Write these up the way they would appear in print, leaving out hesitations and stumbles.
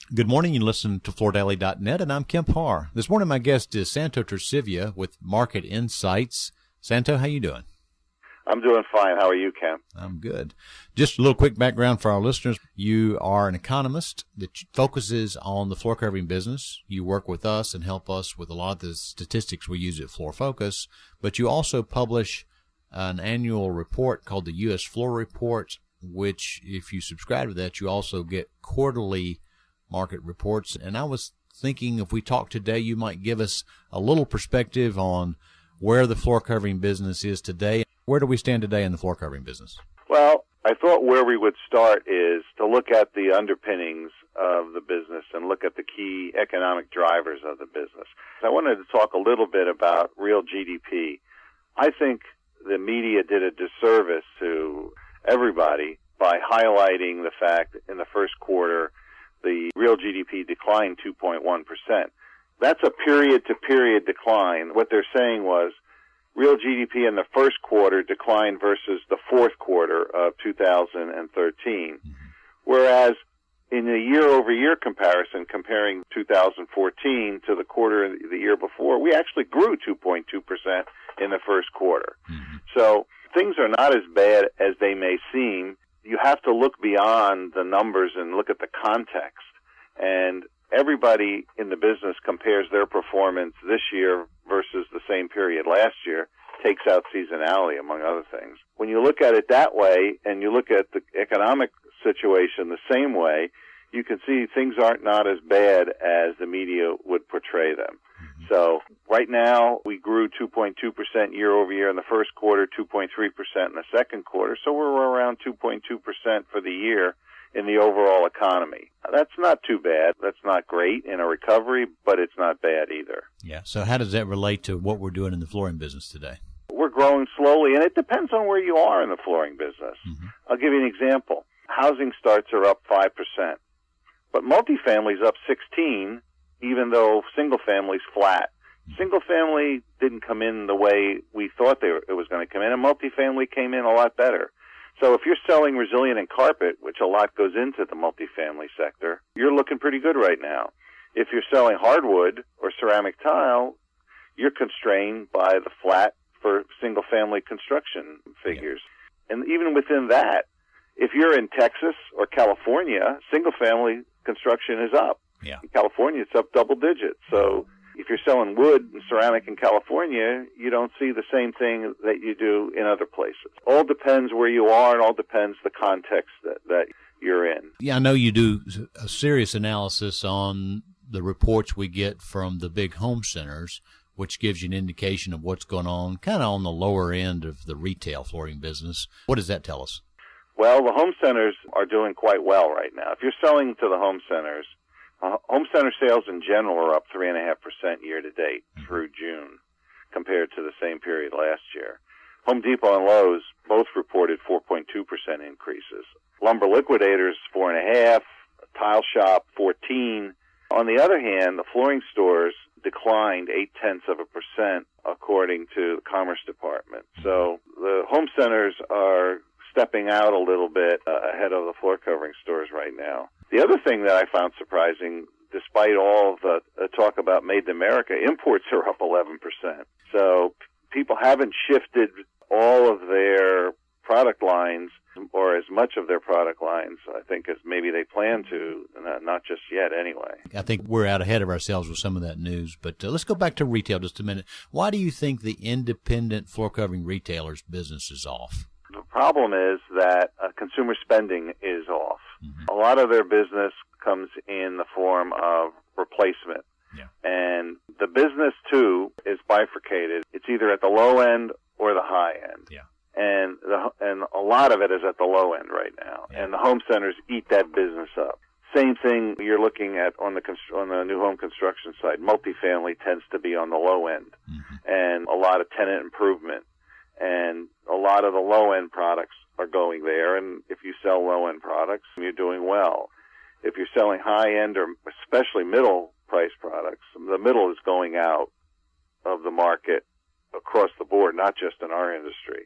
Good morning. You listen to FloorDaily.net, and I'm Kemp Harr. This morning, my guest is Santo Torcivia with Market Insights. Santo, how you doing? I'm doing fine. How are you, Kemp? I'm good. Just a little quick background for our listeners. You are an economist that focuses on the floor covering business. You work with us and help us with a lot of the statistics we use at Floor Focus, but you also publish an annual report called the U.S. FlooReport, which, if you subscribe to that, you also get quarterly market reports. And I was thinking if we talk today, you might give us a little perspective on where the floor covering business is today. Where do we stand today in the floor covering business? Well, I thought where we would start is to look at the underpinnings of the business and look at the key economic drivers of the business. I wanted to talk a little bit about real GDP. I think the media did a disservice to everybody by highlighting the fact in the first quarter the real GDP declined 2.1%. That's a period-to-period decline. What they're saying was real GDP in the first quarter declined versus the fourth quarter of 2013, whereas in the year-over-year comparison, comparing 2014 to the quarter the year before, we actually grew 2.2% in the first quarter. So things are not as bad as they may seem. You have to look beyond the numbers and look at the context. And everybody in the business compares their performance this year versus the same period last year, takes out seasonality, among other things. When you look at it that way and you look at the economic situation the same way, you can see things aren't not as bad as the media would portray them. So right now, we grew 2.2% year over year in the first quarter, 2.3% in the second quarter. So we're around 2.2% for the year in the overall economy. That's not too bad. That's not great in a recovery, but it's not bad either. Yeah. So how does that relate to what we're doing in the flooring business today? We're growing slowly, and it depends on where you are in the flooring business. I'll give you an example. Housing starts are up 5%, but multifamily's up 16%, even though single family's flat. Single family didn't come in the way we thought it was going to come in, and multifamily came in a lot better. So if you're selling resilient and carpet, which a lot goes into the multifamily sector, you're looking pretty good right now. If you're selling hardwood or ceramic tile, you're constrained by the flat for single-family construction figures. And even within that, if you're in Texas or California, single-family construction is up. In California, it's up double digits. So if you're selling wood and ceramic in California, you don't see the same thing that you do in other places. All depends where you are, and all depends the context that you're in. Yeah, I know you do a serious analysis on the reports we get from the big home centers, which gives you an indication of what's going on, kind of on the lower end of the retail flooring business. What does that tell us? Well, the home centers are doing quite well right now. If you're selling to the home centers, home center sales in general are up 3.5% year to date through June compared to the same period last year. Home Depot and Lowe's both reported 4.2% increases. Lumber Liquidators 4.5%, Tile Shop 14%. On the other hand, the flooring stores declined 0.8% according to the Commerce Department. So the home centers are stepping out a little bit ahead of the floor covering stores right now. The other thing that I found surprising, despite all the talk about Made in America, imports are up 11%. So people haven't shifted all of their product lines, or as much of their product lines, I think, as maybe they plan to, not just yet anyway. I think we're out ahead of ourselves with some of that news, but let's go back to retail just a minute. Why do you think the independent floor covering retailers' business is off? The problem is that consumer spending is off. A lot of their business comes in the form of replacement. And the business, too, is bifurcated. It's either at the low end or the high end. And a lot of it is at the low end right now. And the home centers eat that business up. Same thing you're looking at on the new home construction side. Multifamily tends to be on the low end. And a lot of tenant improvement. And a lot of the low-end products are going there, and if you sell low-end products, you're doing well. If you're selling high-end or especially middle-price products, the middle is going out of the market across the board, not just in our industry.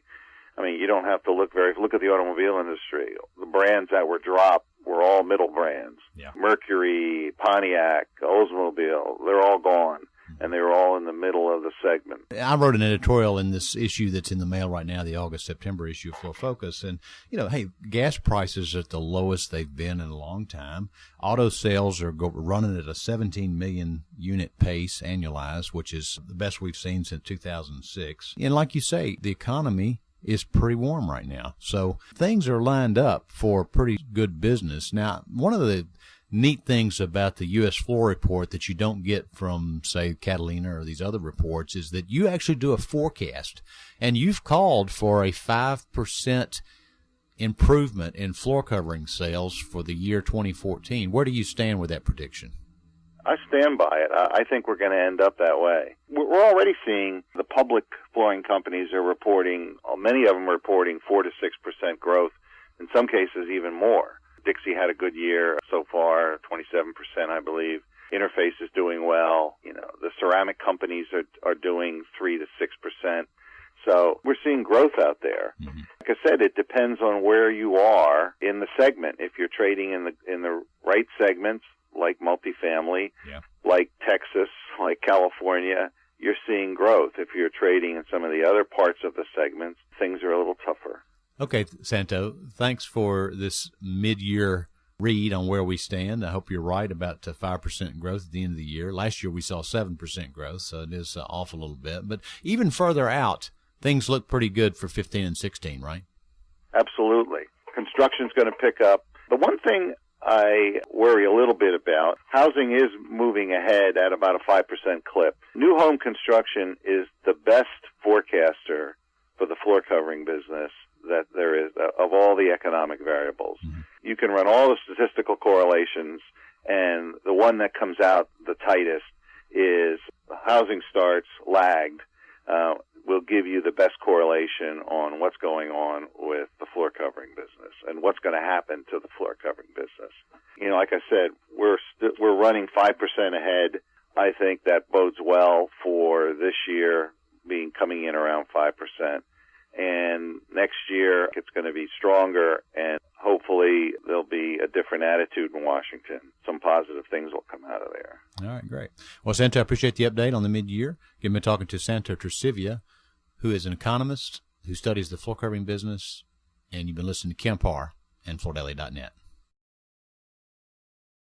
I mean, you don't have to look at the automobile industry. The brands that were dropped were all middle brands. Yeah. Mercury, Pontiac, Oldsmobile, they're all gone. And they were all in the middle of the segment. I wrote an editorial in this issue that's in the mail right now, the August-September issue of FlooFocus. And, hey, gas prices are at the lowest they've been in a long time. Auto sales are running at a 17 million unit pace annualized, which is the best we've seen since 2006. And like you say, the economy is pretty warm right now. So things are lined up for pretty good business. Now, one of the neat things about the U.S. FlooReport that you don't get from, say, Catalina or these other reports is that you actually do a forecast, and you've called for a 5% improvement in floor covering sales for the year 2014. Where do you stand with that prediction? I stand by it. I think we're going to end up that way. We're already seeing the public flooring companies are reporting, many of them are reporting 4 to 6% growth, in some cases even more. Dixie had a good year so far, 27%, I believe. Interface is doing well. The ceramic companies are doing 3 to 6%. So we're seeing growth out there. Mm-hmm. Like I said, it depends on where you are in the segment. If you're trading in the right segments, like multifamily, like Texas, like California, you're seeing growth. If you're trading in some of the other parts of the segments, things are a little tougher. Okay, Santo, thanks for this mid-year read on where we stand. I hope you're right about 5% growth at the end of the year. Last year we saw 7% growth, so it is off a little bit. But even further out, things look pretty good for 15 and 16, right? Absolutely. Construction's going to pick up. The one thing I worry a little bit about, housing is moving ahead at about a 5% clip. New home construction is the best forecaster for the floor covering business that there is of all the economic variables. Mm-hmm. You can run all the statistical correlations, and the one that comes out the tightest is housing starts lagged. Will give you the best correlation on what's going on with the floor covering business and what's going to happen to the floor covering business. Like I said, we're running 5% ahead. I think that bodes well for this year coming in around 5%. And next year, it's going to be stronger, and hopefully there'll be a different attitude in Washington. Some positive things will come out of there. All right, great. Well, Santo, I appreciate the update on the mid-year. You've been talking to Santo Torcivia, who is an economist who studies the floor covering business, and you've been listening to Kemp Harr and FloorDaily.net.